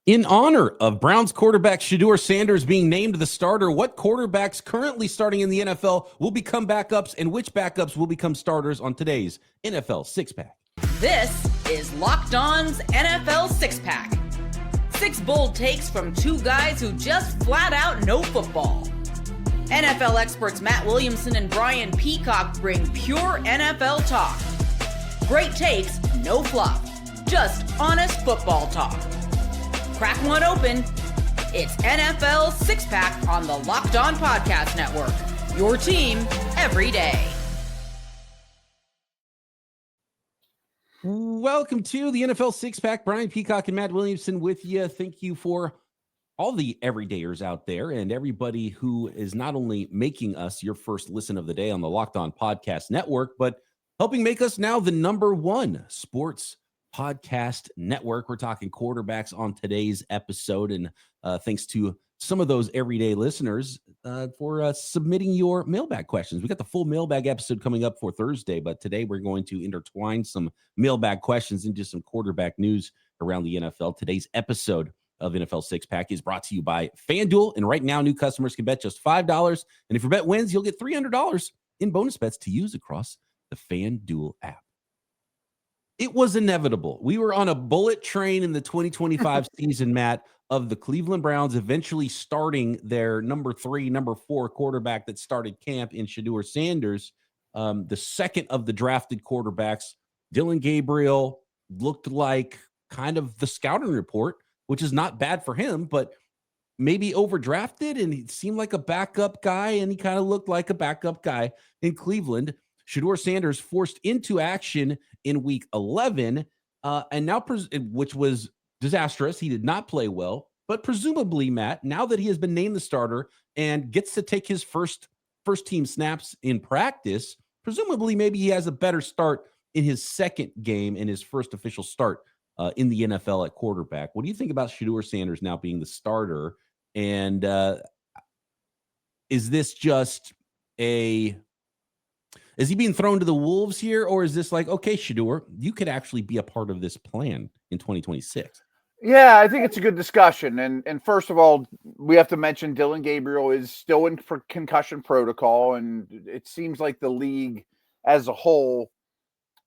In honor of Browns quarterback Shedeur Sanders being named the starter, what quarterbacks currently starting in the NFL will become backups, and which backups will become starters on today's NFL Six-Pack? This is Locked On's NFL Six-Pack. 6 bold takes from 2 guys who just flat out know football. NFL experts Matt Williamson and Brian Peacock bring pure NFL talk. Great takes, no fluff, just honest football talk. Crack one open. It's NFL Six-Pack on the Locked On Podcast Network. Your team every day. Welcome to the NFL Six-Pack. Brian Peacock and Matt Williamson with you. Thank you for all the everydayers out there and everybody who is not only making us your first listen of the day on the Locked On Podcast Network, but helping make us now the #1 sports podcast network. We're talking quarterbacks on today's episode, and thanks to some of those everyday listeners for submitting your mailbag questions. We got the full mailbag episode coming up for Thursday, but today we're going to intertwine some mailbag questions into some quarterback news around the NFL. Today's episode of NFL Six-Pack is brought to you by FanDuel, and right now new customers can bet just $5, and if your bet wins, you'll get $300 in bonus bets to use across the FanDuel app. It was inevitable. We were on a bullet train in the 2025 season, Matt, of the Cleveland Browns eventually starting their number 3, number 4 quarterback that started camp in Shedeur Sanders, the second of the drafted quarterbacks. Dylan Gabriel looked like kind of the scouting report, which is not bad for him, but maybe overdrafted, and he seemed like a backup guy, and he kind of looked like a backup guy in Cleveland. Shedeur Sanders forced into action in week 11, and now, which was disastrous. He did not play well, but presumably, Matt, now that he has been named the starter and gets to take his first team snaps in practice, presumably maybe he has a better start in his second game and his first official start in the NFL at quarterback. What do you think about Shedeur Sanders now being the starter? And is this just is he being thrown to the wolves here, or is this like, okay, Shedeur, you could actually be a part of this plan in 2026? Yeah, I think it's a good discussion. And first of all, we have to mention Dylan Gabriel is still in concussion protocol, and it seems like the league as a whole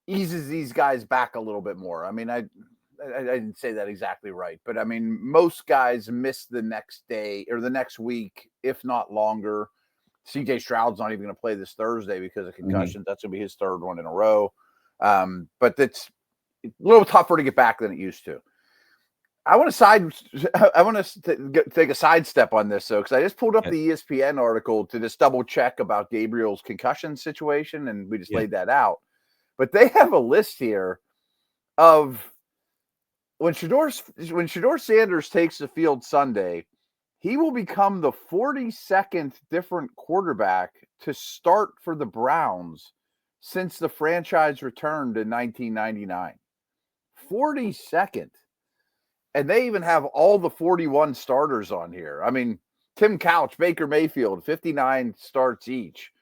eases these guys back a little bit more. I mean, I didn't say that exactly right, but I mean, most guys miss the next day or the next week, if not longer. CJ Stroud's not even going to play this Thursday because of concussions. Mm-hmm. That's going to be his 3rd one in a row. But it's a little tougher to get back than it used to. I want to take a sidestep on this, though, because I just pulled up the ESPN article to just double check about Gabriel's concussion situation, and we just laid that out. But they have a list here of when Shedeur Sanders takes the field Sunday, he will become the 42nd different quarterback to start for the Browns since the franchise returned in 1999. 42nd. And they even have all the 41 starters on here. I mean, Tim Couch, Baker Mayfield, 59 starts each.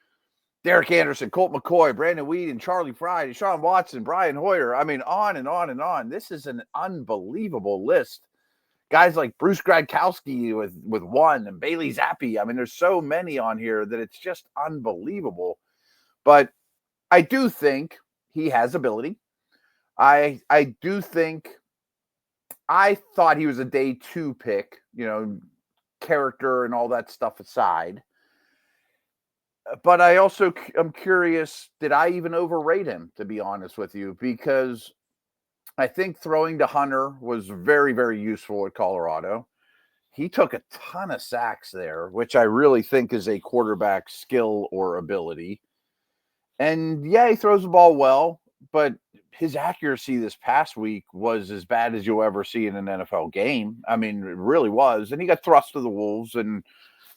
Derek Anderson, Colt McCoy, Brandon Weeden, Charlie Fry, Deshaun Watson, Brian Hoyer. I mean, on and on and on. This is an unbelievable list. Guys like Bruce Gradkowski with 1 and Bailey Zappi. I mean, there's so many on here that it's just unbelievable. But I do think he has ability. I do think I thought he was a day 2 pick, character and all that stuff aside. But I also am curious, did I even overrate him, to be honest with you? Because I think throwing to Hunter was very, very useful at Colorado. He took a ton of sacks there, which I really think is a quarterback skill or ability. And yeah, he throws the ball well, but his accuracy this past week was as bad as you'll ever see in an NFL game. I mean, it really was. And he got thrust to the wolves, and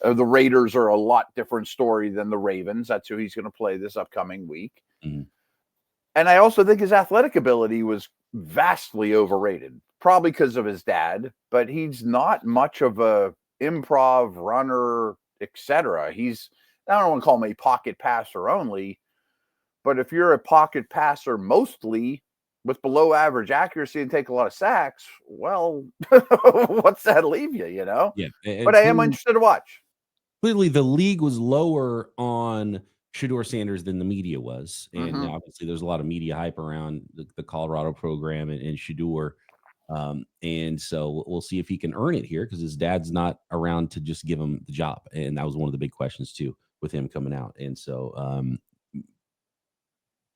the Raiders are a lot different story than the Ravens. That's who he's going to play this upcoming week. Mm-hmm. And I also think his athletic ability was vastly overrated, probably because of his dad, but he's not much of a improv runner, etc. I don't want to call him a pocket passer only, but if you're a pocket passer mostly, with below average accuracy and take a lot of sacks, well, what's that leave you, you know? Yeah. But I am interested to watch. Clearly, the league was lower on Shedeur Sanders than the media was. And obviously, there's a lot of media hype around the Colorado program and Shedeur. And so we'll see if he can earn it here because his dad's not around to just give him the job. And that was one of the big questions, too, with him coming out. And so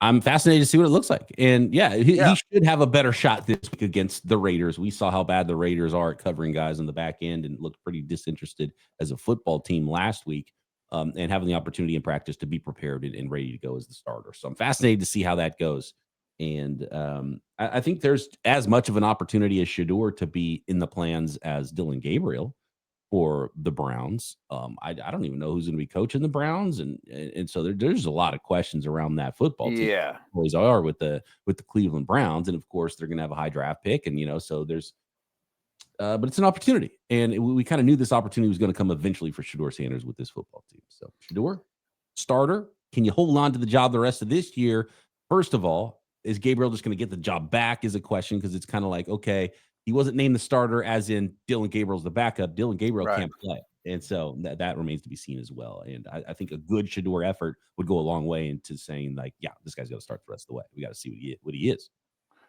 I'm fascinated to see what it looks like. And he should have a better shot this week against the Raiders. We saw how bad the Raiders are at covering guys on the back end and looked pretty disinterested as a football team last week, and having the opportunity in practice to be prepared and ready to go as the starter. So I'm fascinated to see how that goes. And I think there's as much of an opportunity as Shedeur to be in the plans as Dillon Gabriel for the Browns. I don't even know who's going to be coaching the Browns, and so there's a lot of questions around that football team. Yeah, always are with the Cleveland Browns, and of course they're going to have a high draft pick, and so there's. But it's an opportunity, and we kind of knew this opportunity was going to come eventually for Shedeur Sanders with this football team. So Shedeur, starter, can you hold on to the job the rest of this year? First of all, is Gabriel just going to get the job back? Is a question because it's kind of like, okay. He wasn't named the starter as in Dillon Gabriel's the backup. Dillon Gabriel can't play. And so that remains to be seen as well. And I think a good Shedeur effort would go a long way into saying, like, yeah, this guy's got to start the rest of the way. We got to see what he is.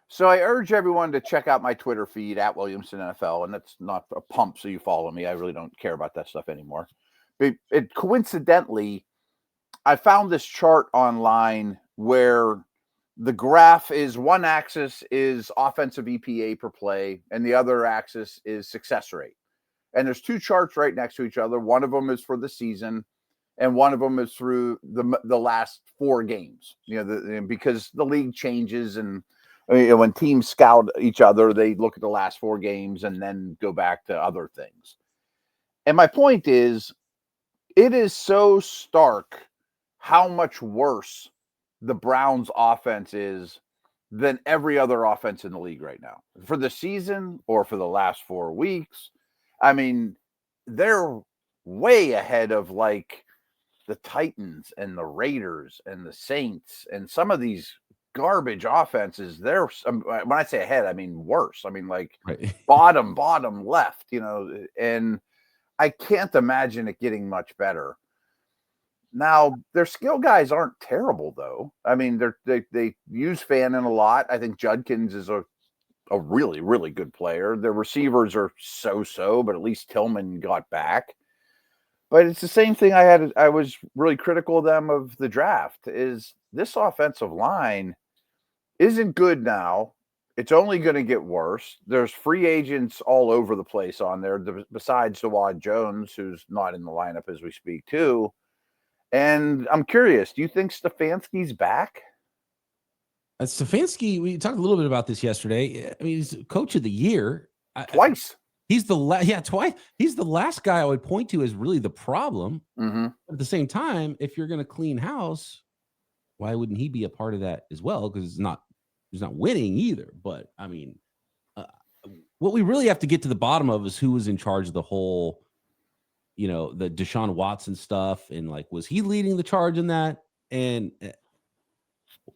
So I urge everyone to check out my Twitter feed at Williamson NFL. And that's not a pump, so you follow me. I really don't care about that stuff anymore. But coincidentally, I found this chart online where the graph is one axis is offensive EPA per play, and the other axis is success rate. And there's two charts right next to each other. One of them is for the season, and one of them is through the last 4 games. Because the league changes, and when teams scout each other, they look at the last 4 games and then go back to other things. And my point is, it is so stark how much worse the Browns offense is than every other offense in the league right now for the season or for the last 4 weeks. I mean, they're way ahead of like the Titans and the Raiders and the Saints and some of these garbage offenses. They're, when I say ahead, I mean worse. I mean, like bottom left, and I can't imagine it getting much better. Now, their skill guys aren't terrible, though. I mean, they use Fannin a lot. I think Judkins is a really, really good player. Their receivers are so-so, but at least Tillman got back. But it's the same thing I was really critical of them of the draft, is this offensive line isn't good now. It's only going to get worse. There's free agents all over the place on there, besides Dawad Jones, who's not in the lineup as we speak, too. And I'm curious, do you think Stefanski's back? Stefanski, we talked a little bit about this yesterday. I mean, he's coach of the year. Twice. He's twice. He's the last guy I would point to as really the problem. Mm-hmm. But at the same time, if you're going to clean house, why wouldn't he be a part of that as well? Because he's not winning either. But, I mean, what we really have to get to the bottom of is who was in charge of the whole the Deshaun Watson stuff, and like, was he leading the charge in that? And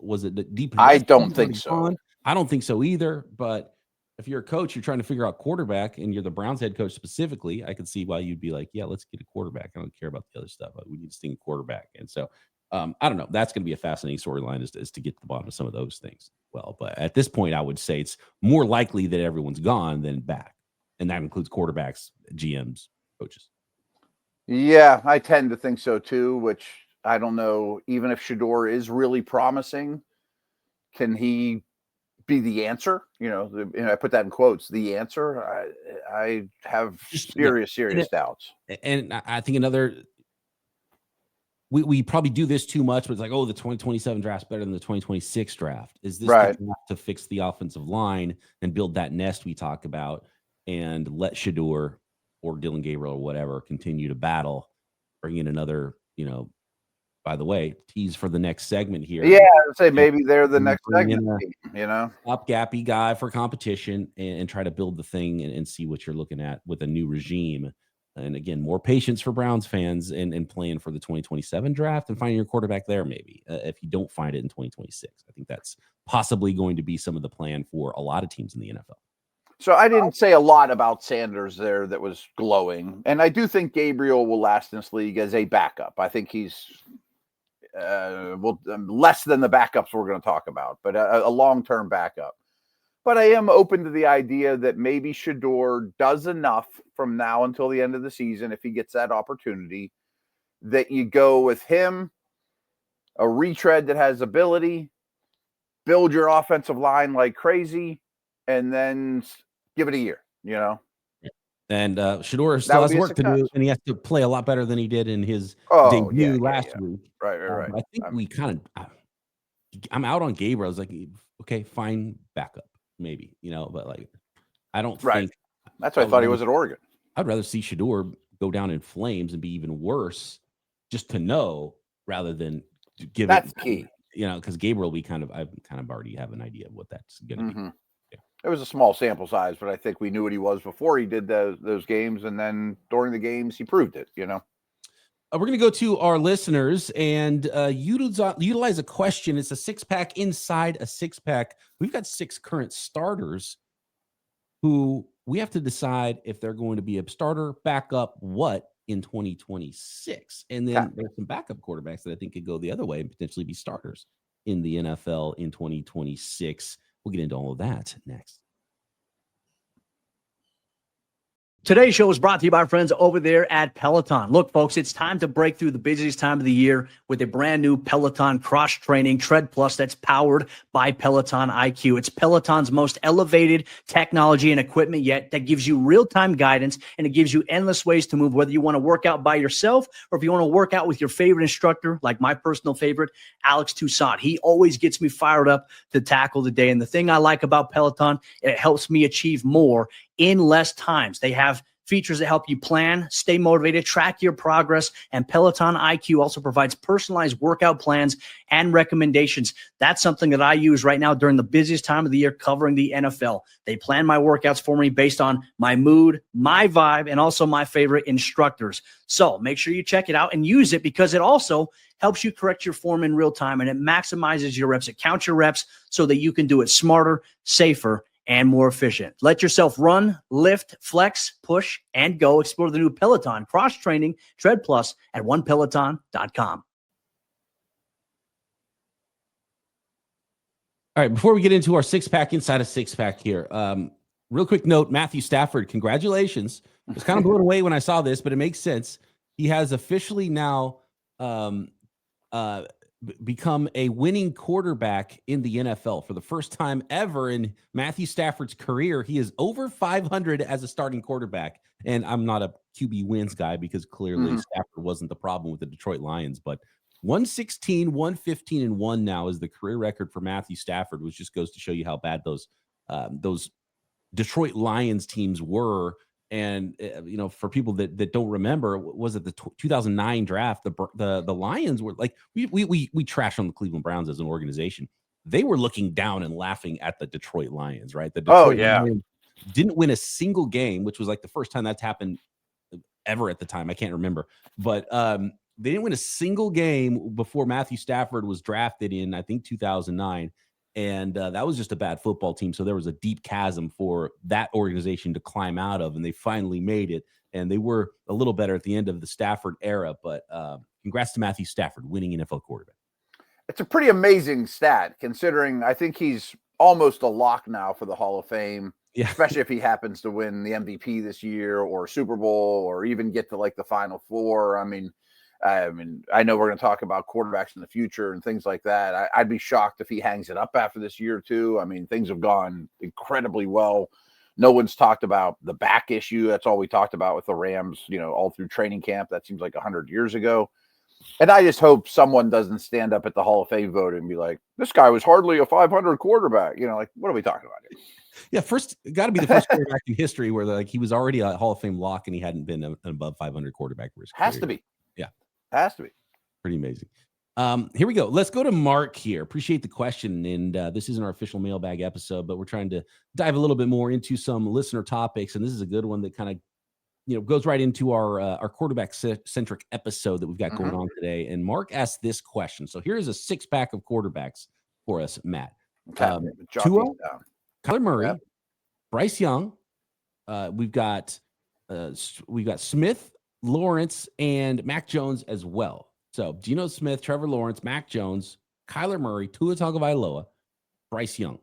was it the deep? I don't think so. I don't think so either. But if you're a coach, you're trying to figure out quarterback, and you're the Browns head coach specifically, I could see why you'd be like, yeah, let's get a quarterback. I don't care about the other stuff. We need to sting a quarterback. And so I don't know. That's going to be a fascinating storyline is to get to the bottom of some of those things. Well, but at this point, I would say it's more likely that everyone's gone than back. And that includes quarterbacks, GMs, coaches. Yeah, I tend to think so too, which I don't know. Even if Shedeur is really promising, can he be the answer? I put that in quotes, the answer. I have serious doubts. And I think we probably do this too much, but it's like, oh, the 2027 draft's better than the 2026 draft. Is this right to fix the offensive line and build that nest we talk about and let Shedeur or Dillon Gabriel or whatever continue to battle, bring in another, by the way, tease for the next segment here. Yeah, I'd say maybe they're the next segment, Stopgappy guy for competition and try to build the thing and see what you're looking at with a new regime. And again, more patience for Browns fans and playing for the 2027 draft and finding your quarterback there, maybe if you don't find it in 2026. I think that's possibly going to be some of the plan for a lot of teams in the NFL. So I didn't say a lot about Sanders there that was glowing. And I do think Gabriel will last in this league as a backup. I think he's less than the backups we're going to talk about, but a long-term backup. But I am open to the idea that maybe Shedeur does enough from now until the end of the season, if he gets that opportunity, that you go with him, a retread that has ability, build your offensive line like crazy, and then give it a year, And Shedeur still has work to do, and he has to play a lot better than he did in his debut last week. Right. I think I'm out on Gabriel. I was like, okay, fine, backup. Maybe, but I don't think that's why I thought he was at Oregon. I'd rather see Shedeur go down in flames and be even worse just to know rather than give that's key. Because Gabriel, I kind of already have an idea of what that's going to be. Yeah. It was a small sample size, but I think we knew what he was before he did those games. And then during the games, he proved it, We're going to go to our listeners and utilize a question. It's a 6-pack inside a 6-pack. We've got 6 current starters who we have to decide if they're going to be a starter, backup, what in 2026. And then there's some backup quarterbacks that I think could go the other way and potentially be starters in the NFL in 2026. We'll get into all of that next. Today's show is brought to you by our friends over there at Peloton. Look, folks, it's time to break through the busiest time of the year with a brand new Peloton cross-training Tread Plus that's powered by Peloton IQ. It's Peloton's most elevated technology and equipment yet that gives you real-time guidance, and it gives you endless ways to move, whether you want to work out by yourself or if you want to work out with your favorite instructor, like my personal favorite, Alex Toussaint. He always gets me fired up to tackle the day. And the thing I like about Peloton, it helps me achieve more in less times. They have features that help you plan, stay motivated, track your progress, and Peloton IQ also provides personalized workout plans and recommendations. That's something that I use right now during the busiest time of the year covering the NFL. They plan my workouts for me based on my mood, my vibe, and also my favorite instructors. So make sure you check it out and use it, because it also helps you correct your form in real time, and it maximizes your reps. It counts your reps so that you can do it smarter, safer, and more efficient. Let yourself run, lift, flex, push, and go. Explore the new Peloton cross-training Tread Plus at onepeloton.com. All right, before we get into our 6-pack inside a 6-pack here, real quick note, Matthew Stafford, congratulations. I was kind of blown away when I saw this, but it makes sense. He has officially now become a winning quarterback in the NFL for the first time ever in Matthew Stafford's career. He is over 500 as a starting quarterback. And I'm not a QB wins guy because clearly Stafford wasn't the problem with the Detroit Lions, but 116, 115, and 1 now is the career record for Matthew Stafford, which just goes to show you how bad those Detroit Lions teams were. And for people that don't remember, was it the 2009 draft? The Lions were like, we trash on the Cleveland Browns as an organization. They were looking down and laughing at the Detroit Lions, right? The Detroit Lions didn't win a single game, which was like the first time that's happened ever at the time. I can't remember, but they didn't win a single game before Matthew Stafford was drafted in, I think, 2009. And that was just a bad football team. So there was a deep chasm for that organization to climb out of, and they finally made it. And they were a little better at the end of the Stafford era. But congrats to Matthew Stafford, winning NFL quarterback. It's a pretty amazing stat, considering I think he's almost a lock now for the Hall of Fame, especially if he happens to win the MVP this year or Super Bowl or even get to like the Final Four. I mean, I know we're going to talk about quarterbacks in the future and things like that. I'd be shocked if he hangs it up after this year too. I mean, things have gone incredibly well. No one's talked about the back issue. That's all we talked about with the Rams, all through training camp. That seems like 100 years ago. And I just hope someone doesn't stand up at the Hall of Fame vote and be like, this guy was hardly a 500 quarterback. Like, what are we talking about here? Yeah, got to be the first quarterback in history where he was already a Hall of Fame lock and he hadn't been an above 500 quarterback for his career. Has to be. Yeah. Has to be. Pretty amazing. Here we go. Let's go to Mark here. Appreciate the question. And this isn't our official mailbag episode, but we're trying to dive a little bit more into some listener topics. And this is a good one that kind of goes right into our quarterback centric episode that we've got going on today. And Mark asked this question. So here's a 6-pack of quarterbacks for us, Matt. Okay. Tua, Kyler Murray, Yep. Bryce Young. We've got Smith, Lawrence, and Mac Jones as well. So Geno Smith, Trevor Lawrence, Mac Jones, Kyler Murray, Tua Tagovailoa, Bryce Young.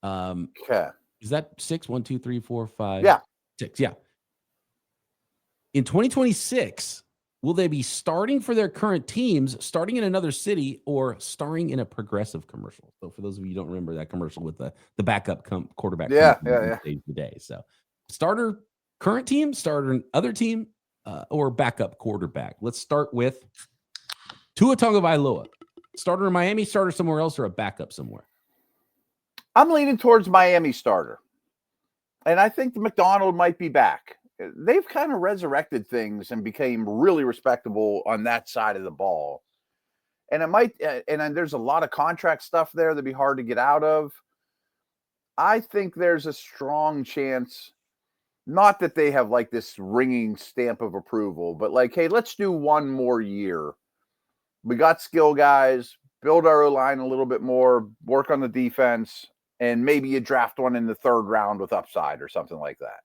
Okay. Is that 6? 1, 2, 3, 4, 5. Yeah. 6. Yeah. In 2026, will they be starting for their current teams, starting in another city, or starring in a Progressive commercial? So for those of you who don't remember that commercial with the backup quarterback. Yeah. Saves the day. So starter current team, starter other team, or backup quarterback. Let's start with Tua Tagovailoa. Starter in Miami, starter somewhere else, or a backup somewhere? I'm leaning towards Miami starter. And I think the McDonald might be back. They've kind of resurrected things and became really respectable on that side of the ball. And it might, and there's a lot of contract stuff there that'd be hard to get out of. I think there's a strong chance, not that they have like this ringing stamp of approval, but like, hey, let's do one more year. We got skill guys, build our O-line a little bit more, work on the defense, and maybe you draft one in the 3rd round with upside or something like that.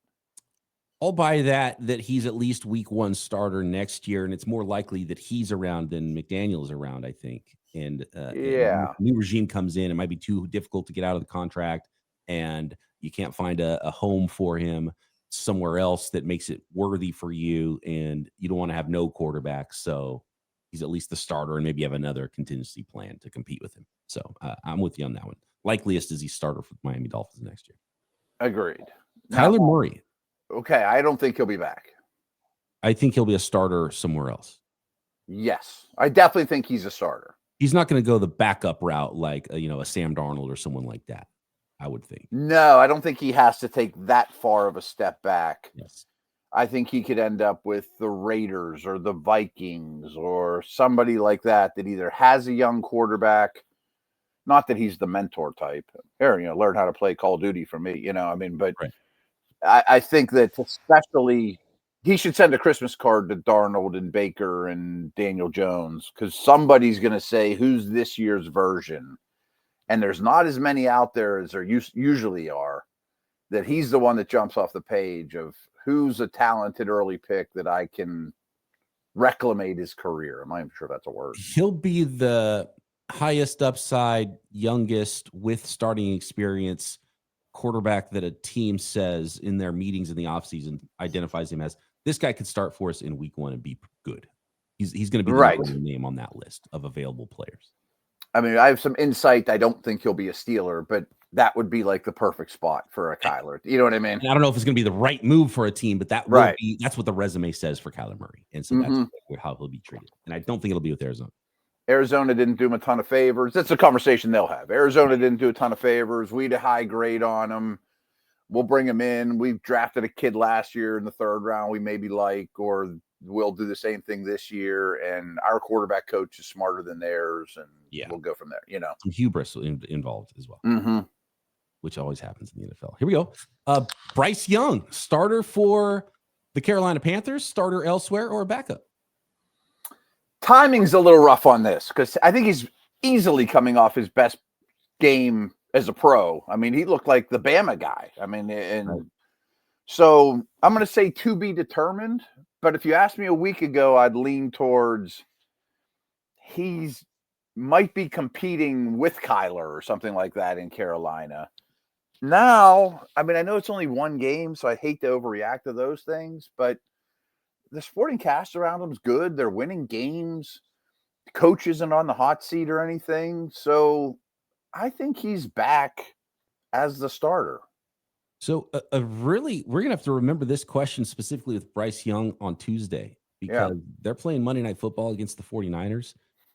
I'll buy that he's at least week 1 starter next year, and it's more likely that he's around than McDaniel's around, I think. And yeah, new regime comes in, it might be too difficult to get out of the contract, and you can't find a home for him somewhere else that makes it worthy for you, and you don't want to have no quarterback. So he's at least the starter, and maybe you have another contingency plan to compete with him. So I'm with you on that one. Likeliest is he starter for the Miami Dolphins next year. Agreed. Kyler Murray. Okay, I don't think he'll be back. I think he'll be a starter somewhere else. Yes, I definitely think he's a starter. He's not going to go the backup route like a Sam Darnold or someone like that, I would think. No, I don't think he has to take that far of a step back. Yes. I think he could end up with the Raiders or the Vikings or somebody like that either has a young quarterback. Not that he's the mentor type. Here, learn how to play Call of Duty from me, but right. I think that especially he should send a Christmas card to Darnold and Baker and Daniel Jones, because somebody's going to say, who's this year's version? And there's not as many out there as there usually are, that he's the one that jumps off the page of who's a talented early pick that I can reclimate his career. I'm not even sure that's a word. He'll be the highest upside, youngest with starting experience quarterback that a team says in their meetings in the offseason identifies him as, this guy could start for us in week 1 and be good. He's going to be the right name on that list of available players. I mean, I have some insight. I don't think he'll be a Steeler, but that would be like the perfect spot for a Kyler. You know what I mean? And I don't know if it's going to be the right move for a team, but that will be, that's what the resume says for Kyler Murray. And so that's how he'll be treated. And I don't think it'll be with Arizona. Arizona didn't do him a ton of favors. That's a conversation they'll have. Arizona didn't do a ton of favors. We had a high grade on him. We'll bring him in. We drafted a kid last year in the 3rd round we maybe like, or we'll do the same thing this year. And our quarterback coach is smarter than theirs, and we'll go from there. Some hubris involved as well, which always happens in the NFL. Here we go. Bryce Young, starter for the Carolina Panthers, starter elsewhere, or a backup? Timing's a little rough on this because I think he's easily coming off his best game as a pro. I mean, he looked like the Bama guy. I mean, so I'm going to say to be determined. But if you asked me a week ago, I'd lean towards he's might be competing with Kyler or something like that in Carolina. Now, I mean, I know it's only 1 game, so I hate to overreact to those things, but the sporting cast around them is good. They're winning games. The coach isn't on the hot seat or anything. So I think he's back as the starter. So we're going to have to remember this question specifically with Bryce Young on Tuesday, because they're playing Monday Night Football against the 49ers.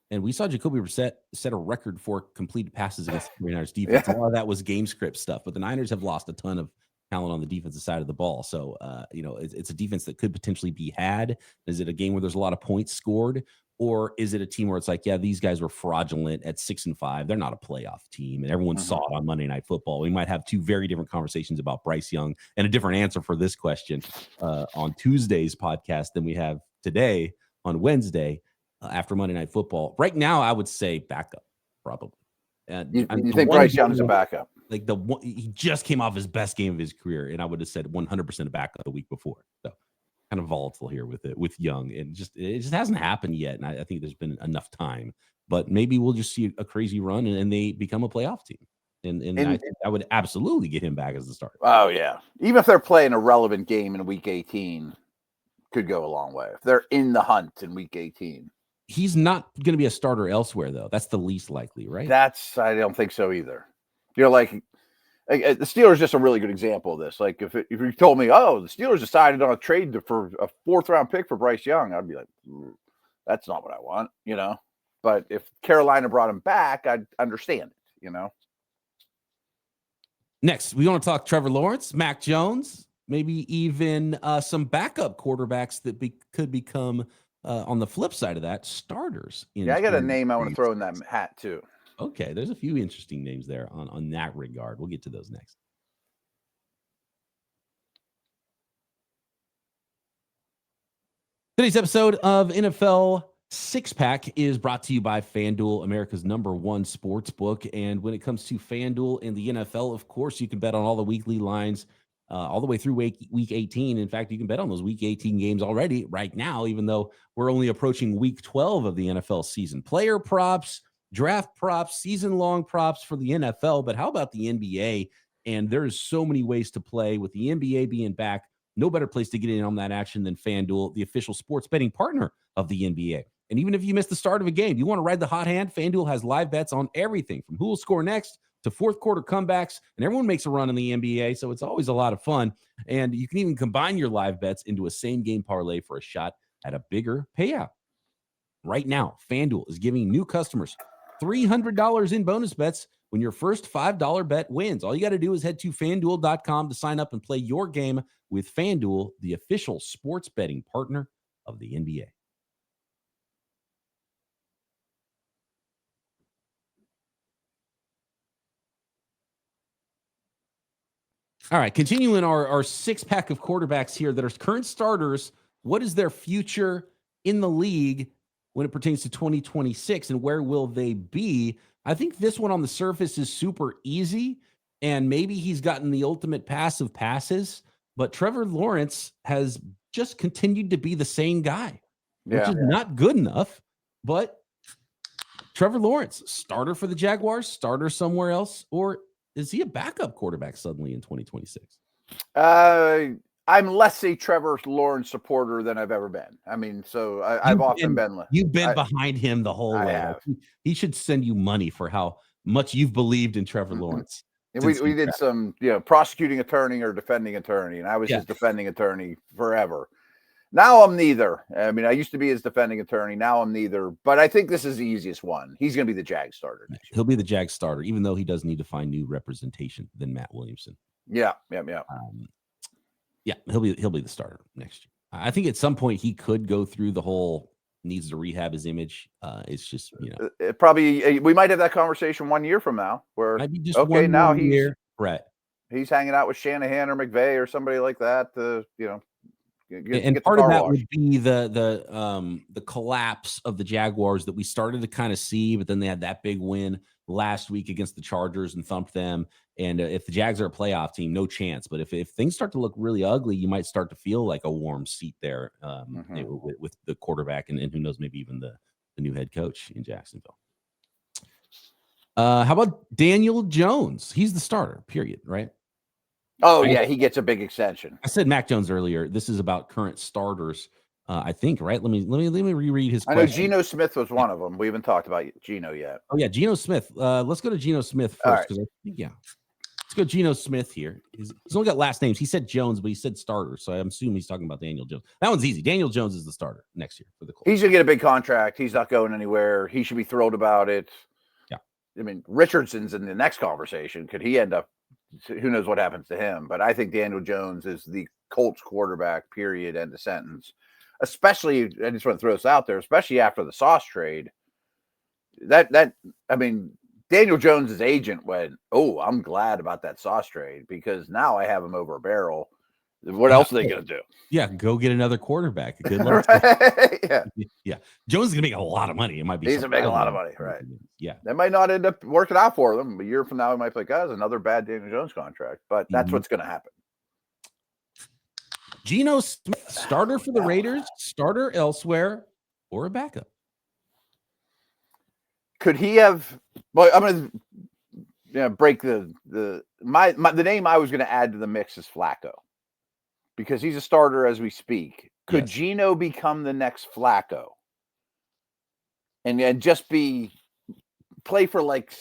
And we saw Jacoby Brissett set a record for completed passes against the 49ers defense. A lot of that was game script stuff, but the Niners have lost a ton of talent on the defensive side of the ball. So, it's a defense that could potentially be had. Is it a game where there's a lot of points scored, Or is it a team where it's like, yeah, these guys were fraudulent at 6-5. They're not a playoff team. And everyone saw it on Monday Night Football. We might have two very different conversations about Bryce Young and a different answer for this question on Tuesday's podcast than we have today on Wednesday after Monday Night Football. Right now, I would say backup, probably. You think Bryce Young's a backup? Like he just came off his best game of his career, and I would have said 100% a backup the week before. So kind of volatile here with Young, and it just hasn't happened yet. And I think there's been enough time, but maybe we'll just see a crazy run and they become a playoff team. And I think I would absolutely get him back as the starter. Oh yeah, even if they're playing a relevant game in Week 18, could go a long way. If they're in the hunt in Week 18. He's not going to be a starter elsewhere, though. That's the least likely, right? I don't think so either. Like the Steelers, just a really good example of this. Like if you told me, oh, the Steelers decided on a trade for a 4th-round pick for Bryce Young, I'd be like, that's not what I want, But if Carolina brought him back, I'd understand it, Next, we want to talk Trevor Lawrence, Mac Jones, maybe even some backup quarterbacks that could become. On the flip side of that, starters. I got a name I want to throw in that hat too. Okay, there's a few interesting names there on that regard. We'll get to those next. Today's episode of NFL Six Pack is brought to you by FanDuel, America's #1 sports book. And when it comes to FanDuel and the NFL, of course, you can bet on all the weekly lines all the way through week 18. In fact, you can bet on those week 18 games already right now, even though we're only approaching week 12 of the NFL season. Player props, draft props, season-long props for the NFL. But how about the NBA? And there's so many ways to play. With the NBA being back, no better place to get in on that action than FanDuel, the official sports betting partner of the NBA. And even if you missed the start of a game, you want to ride the hot hand, FanDuel has live bets on everything from who will score next to fourth quarter comebacks, and everyone makes a run in the NBA, so it's always a lot of fun. And you can even combine your live bets into a same-game parlay for a shot at a bigger payout. Right now, FanDuel is giving new customers $300 in bonus bets when your first $5 bet wins. All you got to do is head to FanDuel.com to sign up and play your game with FanDuel, the official sports betting partner of the NBA. All right, continuing our six-pack of quarterbacks here that are current starters. What is their future in the league when it pertains to 2026, and where will they be? I think this one on the surface is super easy, and maybe he's gotten the ultimate pass of passes, but Trevor Lawrence has just continued to be the same guy, which is not good enough. But Trevor Lawrence, starter for the Jaguars, starter somewhere else, or is he a backup quarterback suddenly in 2026? I'm less a Trevor Lawrence supporter than I've ever been. I mean, so I've often been. You've been behind him the whole way. He should send you money for how much you've believed in Trevor Lawrence. And we did some, prosecuting attorney or defending attorney, and I was his defending attorney forever. Now I'm neither. I mean, I used to be his defending attorney. Now I'm neither. But I think this is the easiest one. He's going to be the Jag starter next year. He'll be the Jag starter, even though he does need to find new representation than Matt Williamson. Yeah. He'll be the starter next year. I think at some point he could go through the whole needs to rehab his image. It's just, it probably we might have that conversation 1 year from now where just okay, now he's hanging out with Shanahan or McVay or somebody like that. And part of that would be the collapse of the Jaguars that we started to kind of see, but then they had that big win last week against the Chargers and thumped them. And if the Jags are a playoff team, no chance. But if things start to look really ugly, you might start to feel like a warm seat there with the quarterback and who knows, maybe even the new head coach in Jacksonville. How about Daniel Jones? He's the starter, period, right? Oh, yeah, he gets a big extension. I said Mac Jones earlier. This is about current starters, I think, right? Let me reread his question. I know Geno Smith was one of them. We haven't talked about Geno yet. Oh, yeah, Geno Smith. Let's go to Geno Smith first. Right. Let's go Geno Smith here. He's only got last names. He said Jones, but he said starter, so I assume he's talking about Daniel Jones. That one's easy. Daniel Jones is the starter next year for the Colts. He's going to get a big contract. He's not going anywhere. He should be thrilled about it. Yeah. I mean, Richardson's in the next conversation. Could he end up? Who knows what happens to him? But I think Daniel Jones is the Colts quarterback, period, end of sentence. especially, I just want to throw this out there, especially after the Sauce trade. I mean, Daniel Jones's agent went, "Oh, I'm glad about that Sauce trade because now I have him over a barrel. What else are they going to do?" Yeah, go get another quarterback. Good luck. Right? Yeah. Yeah. Jones is going to make a lot of money. It might be. He's going to make a lot of money, right? Yeah. That might not end up working out for them. A year from now, we might be like, "Oh, it's another bad Daniel Jones contract." But that's what's going to happen. Geno Smith, starter for the Raiders, starter elsewhere, or a backup? Could he have? Well, I'm going to break the name I was going to add to the mix is Flacco, because he's a starter as we speak. Could Geno become the next Flacco and just play for like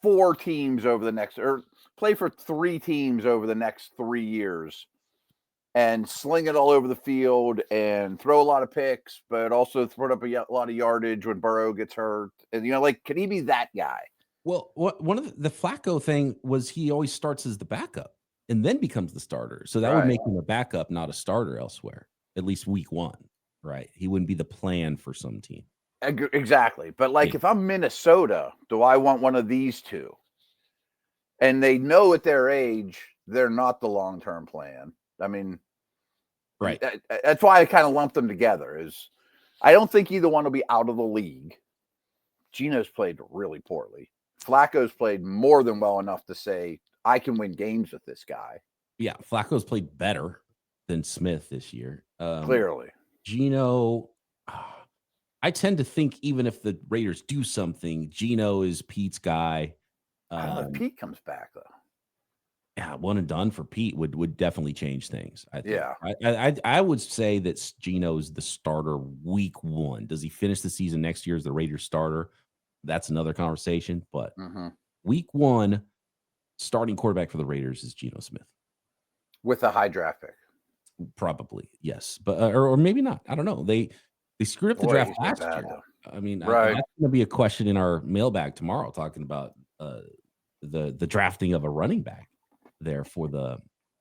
4 teams over the next, or play for 3 teams over the next 3 years and sling it all over the field and throw a lot of picks, but also throw up a lot of yardage when Burrow gets hurt? And, like, can he be that guy? Well, one of the Flacco thing was he always starts as the backup and then becomes the starter. So that would make him a backup, not a starter elsewhere, at least week 1, right? He wouldn't be the plan for some team. Exactly. But if I'm Minnesota, do I want one of these two? And they know at their age, they're not the long-term plan. I mean, right. That's why I kind of lumped them together. Is I don't think either one will be out of the league. Geno's played really poorly. Flacco's played more than well enough to say, I can win games with this guy. Yeah, Flacco's played better than Smith this year. Clearly. Geno, I tend to think even if the Raiders do something, Geno is Pete's guy. I don't know if Pete comes back, though. Yeah, one and done for Pete would definitely change things. I think. Yeah. I would say that Geno's the starter week 1. Does he finish the season next year as the Raiders starter? That's another conversation. But week 1, starting quarterback for the Raiders is Geno Smith. With a high draft pick. Probably, yes. But or maybe not. I don't know. They screwed up the draft last year. I mean, that's going to be a question in our mailbag tomorrow, talking about the drafting of a running back there for the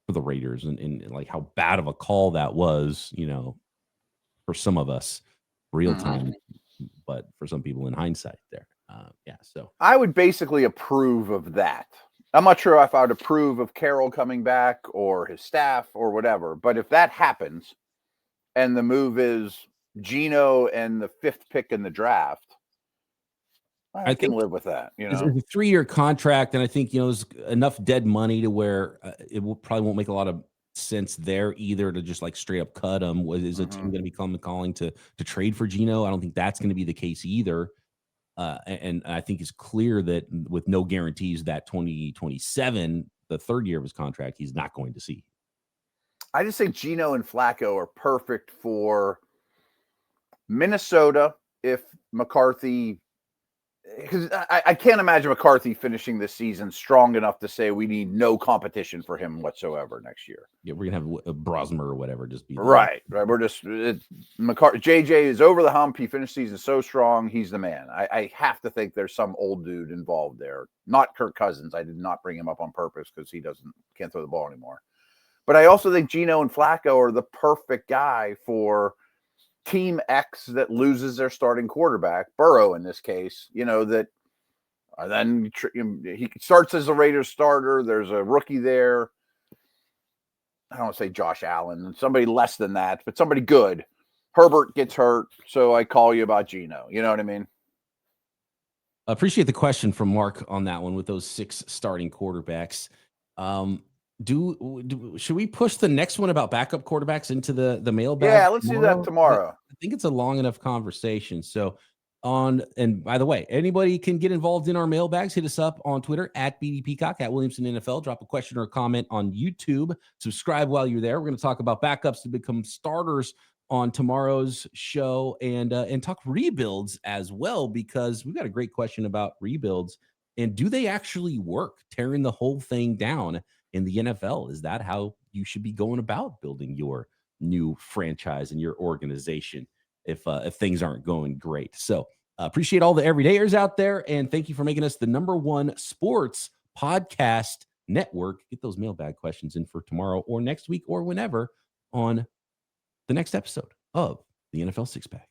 Raiders and like how bad of a call that was, for some of us real time, but for some people in hindsight there. So I would basically approve of that. I'm not sure if I would approve of Carroll coming back or his staff or whatever, but if that happens and the move is Geno and the 5th pick in the draft, I can live with that. It's a 3-year contract, and I think there's enough dead money to where it probably won't make a lot of sense there either to just like straight up cut him. Is a team going to be calling to trade for Geno? I don't think that's going to be the case either. And I think it's clear that with no guarantees that 2027, the 3rd year of his contract, he's not going to see. I just think Geno and Flacco are perfect for Minnesota if McCarthy, because I can't imagine McCarthy finishing this season strong enough to say we need no competition for him whatsoever next year. Yeah, we're gonna have a Brosmer or whatever just be right. We're just McCarthy. JJ is over the hump. He finished season so strong. He's the man. I have to think there's some old dude involved there. Not Kirk Cousins. I did not bring him up on purpose because he can't throw the ball anymore. But I also think Geno and Flacco are the perfect guy for Team X that loses their starting quarterback, Burrow in this case, that then he starts as a Raiders starter. There's a rookie there. I don't want to say Josh Allen, somebody less than that, but somebody good. Herbert gets hurt, so I call you about Geno. You know what I mean? Appreciate the question from Mark on that one with those 6 starting quarterbacks. Should we push the next one about backup quarterbacks into the mailbag? Yeah, let's do that tomorrow. I think it's a long enough conversation. So and by the way, anybody can get involved in our mailbags. Hit us up on Twitter at BD Peacock, at Williamson NFL. Drop a question or a comment on YouTube. Subscribe while you're there. We're going to talk about backups to become starters on tomorrow's show and talk rebuilds as well, because we've got a great question about rebuilds. And do they actually work? Tearing the whole thing down in the NFL, is that how you should be going about building your new franchise and your organization if things aren't going great? So appreciate all the everydayers out there, and thank you for making us the #1 sports podcast network. Get those mailbag questions in for tomorrow or next week or whenever on the next episode of the NFL Six Pack.